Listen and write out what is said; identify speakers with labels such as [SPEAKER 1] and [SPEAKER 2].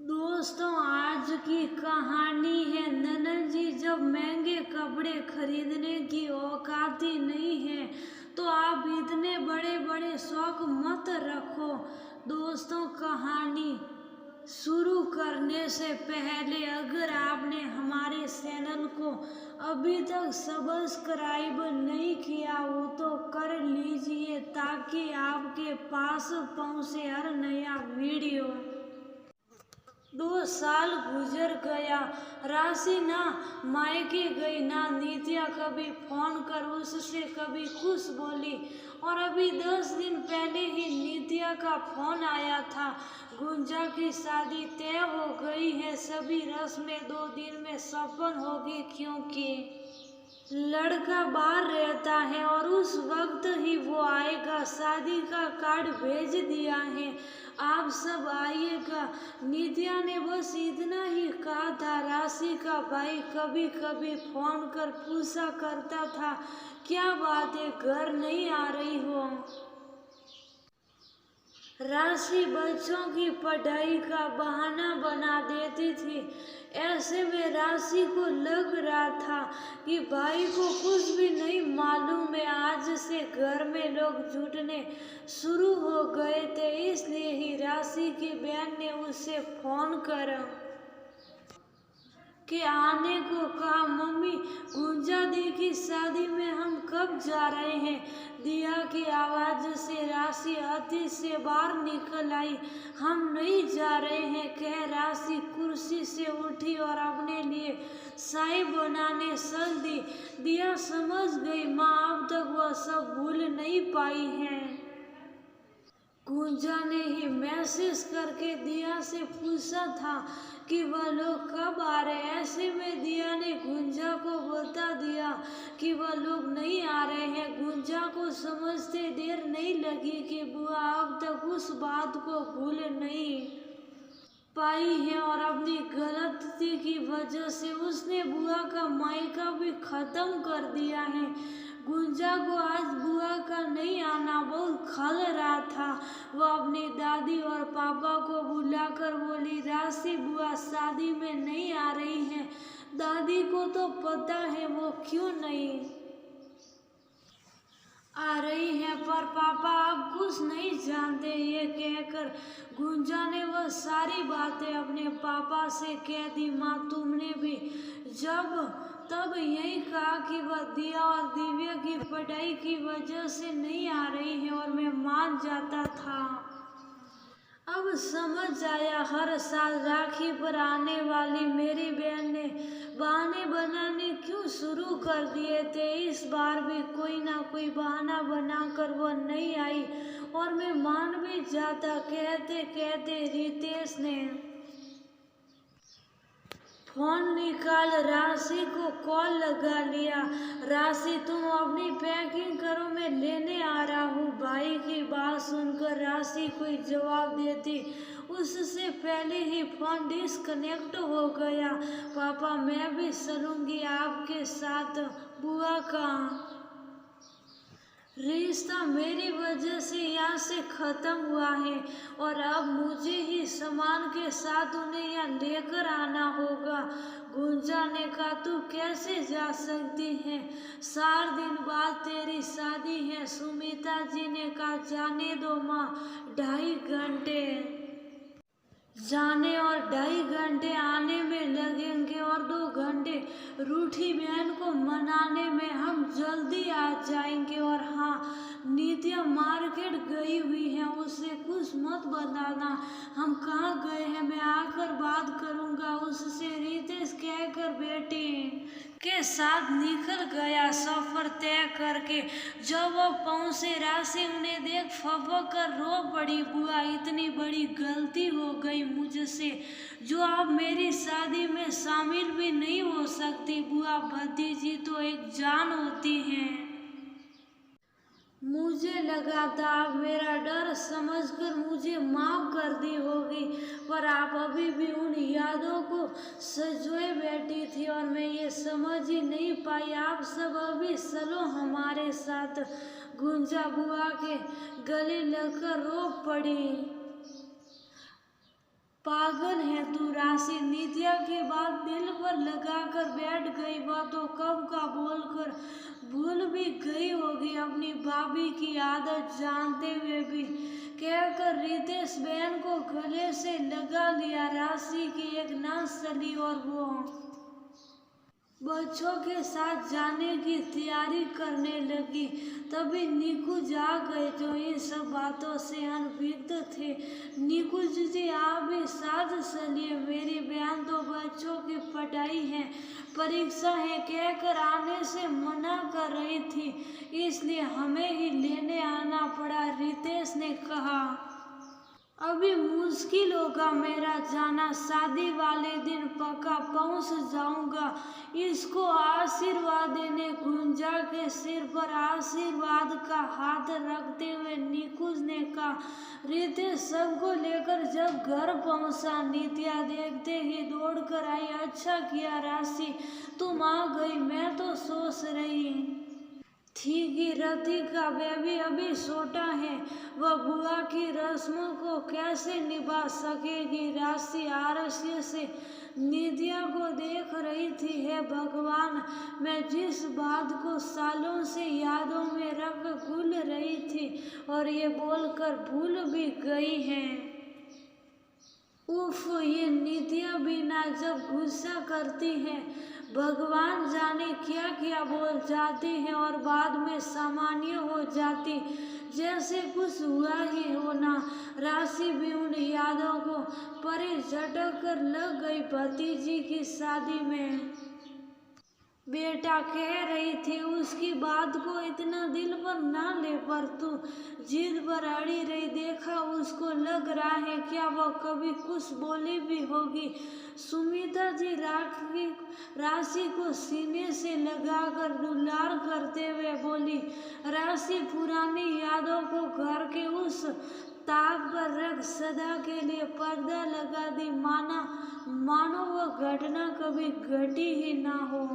[SPEAKER 1] दोस्तों, आज की कहानी है ननद जी। जब महंगे कपड़े खरीदने की औकात ही नहीं है तो आप इतने बड़े बड़े शौक मत रखो। दोस्तों, कहानी शुरू करने से पहले अगर आपने हमारे चैनल को अभी तक सब्सक्राइब नहीं किया हो तो कर लीजिए ताकि आपके पास पहुंचे हर नया वीडियो। 2 साल गुजर गया। राशि ना मायके गई ना नित्या कभी फोन कर उससे कभी कुछ बोली। और अभी 10 दिन पहले ही नित्या का फोन आया था। गुंजा की शादी तय हो गई है। सभी रस्में 2 दिन में संपन्न होगी क्योंकि लड़का बाहर रहता है और उस वक्त ही वो आएगा। शादी का कार्ड भेज दिया है, आप सब आइएगा। नित्या ने बस इतना ही कहा था। राशि का भाई कभी कभी फोन कर पूछा करता था, क्या बात है, घर नहीं आ रही हो। राशि बच्चों की पढ़ाई का बहाना बना देती थी। ऐसे में राशि को लग रहा था कि भाई को कुछ भी नहीं मालूम है। आज से घर में लोग जुटने शुरू हो गए थे, इसलिए ही राशि की बहन ने उसे फोन करा कि आने को कहा। मम्मी, गुंजा दी की शादी में हम कब जा रहे हैं? दिया की आवाज से राशि अति से बाहर निकल आई। हम नहीं जा रहे हैं, कह राशि कुर्सी से उठी और अपने लिए चाय बनाने चल दी। दिया समझ गई माँ अब तक वह सब भूल नहीं पाई है। गुंजा ने ही मैसेज करके दिया से पूछा था कि वह लोग कब आ रहे। ऐसे में दिया ने गुंजा को बता दिया कि वह लोग नहीं आ रहे हैं। गुंजा को समझते देर नहीं लगी कि बुआ अब तक उस बात को भूल नहीं पाई है और अपनी गलती की वजह से उसने बुआ का मायका भी खत्म कर दिया है। गुंजा को आज बुआ का नहीं आना बहुत खल रहा था। वह अपनी दादी और पापा को बुलाकर बोली, राशि बुआ शादी में नहीं आ रही हैं। दादी को तो पता है वो क्यों नहीं आ रही है, पर पापा अब कुछ नहीं जानते। ये कहकर गुंजा ने वह सारी बातें अपने पापा से कह दी। माँ, तुमने भी जब तब यही कहा कि वह दिया और दिव्या की पढ़ाई की वजह से नहीं आ रही है और मैं मान जाता था। अब समझ आया, हर साल राखी पर आने वाली मेरी बहन ने बहाने बनाने क्यों शुरू कर दिए थे। इस बार भी कोई ना कोई बहाना बनाकर वह नहीं आई और मैं मान भी जाता। कहते कहते रितेश ने फोन निकाल राशि को कॉल लगा लिया। राशि, तुम अपनी पैकिंग करो, मैं लेने आ रहा हूँ। भाई की बात सुनकर राशि कोई जवाब देती उससे पहले ही फोन डिस्कनेक्ट हो गया। पापा, मैं भी चलूंगी आपके साथ। बुआ का रिश्ता मेरी वजह से यहाँ से खत्म हुआ है और अब मुझे ही सामान के साथ उन्हें यहाँ लेकर आना होगा। गुंजा ने कहा, तू कैसे जा सकती है? 4 दिन बाद तेरी शादी है। सुमिता जी ने कहा, जाने दो माँ, 2.5 घंटे जाने और 2.5 घंटे आने में लगेंगे और 2 घंटे रूठी बहन को मनाने में हम जल्दी आ जाएंगे। और हाँ, नित्या मार्केट गई हुई है, उससे कुछ मत बताना हम कहाँ गए हैं, मैं आकर बात करूँगा उससे। रितेश कहकर बेटी के साथ निकल गया सफर तय करके। जब वो पहुंचे, राशि उन्हें देख फपक कर रो पड़ी। बुआ, इतनी बड़ी गलती हो गई मुझसे जो आप मेरी शादी में शामिल भी नहीं हो सकती। बुआ, भतीजी तो एक जान होती हैं। मुझे लगा था आप मेरा डर समझकर मुझे माफ कर दी होगी, पर आप अभी भी उन यादों को सजोए बैठी थी और मैं ये समझ ही नहीं पाई। आप सब अभी चलो हमारे साथ। गुंजा बुआ के गले लगकर रो पड़ी। पागल है तू राशि। नित्या की बात दिल पर लगाकर बैठ गई। वह तो कब का बोलकर भूल भी गई होगी अपनी भाभी की आदत जानते हुए भी। कहकर रितेश बहन को गले से लगा लिया। राशि की एक नस चली और वो बच्चों के साथ जाने की तैयारी करने लगी। तभी निकू जाग गए जो इन सब बातों से अनभिज्ञ थे। निकू जी आप भी साथ चलिए, मेरी बहन तो बच्चों की पढ़ाई है, परीक्षा है कहकर आने से मना कर रही थी, इसलिए हमें ही लेने आना पड़ा। रितेश ने कहा अभी मुश्किल होगा मेरा जाना, शादी वाले दिन पक्का पहुंच जाऊंगा। इसको आशीर्वाद देने गुंजा के सिर पर आशीर्वाद का हाथ रखते हुए निकुंज ने कहा। रितेश सबको लेकर जब घर पहुंचा, नित्या देखते ही दौड़ कर आई। अच्छा किया राशि तुम आ गई, मैं तो सोच रही थी कि रति का बेबी अभी छोटा है, वह बुआ की रस्मों को कैसे निभा सकेगी। राशि आलस्य से नित्या को देख रही थी। हे भगवान, मैं जिस बात को सालों से यादों में रख भूल रही थी और ये बोलकर भूल भी गई है। उफ, ये नित्या भी ना जब गुस्सा करती है, भगवान जाने क्या क्या बोल जाती है और बाद में सामान्य हो जाती, जैसे कुछ हुआ ही हो ना। राशि भी उन यादों को परे झटक कर लग गई। भतीजी की शादी में बेटा कह रही थी उसकी बात को इतना दिल पर ना ले, पर तू जिद पर अड़ी रही। देखा उसको लग रहा है क्या वह कभी कुछ बोली भी होगी। सुमिता जी राशि को सीने से लगाकर दुलार करते हुए बोली। राशि पुरानी यादों को घर के उस ताक पर रख सदा के लिए पर्दा लगा दी, मानो वह घटना कभी घटी ही ना हो।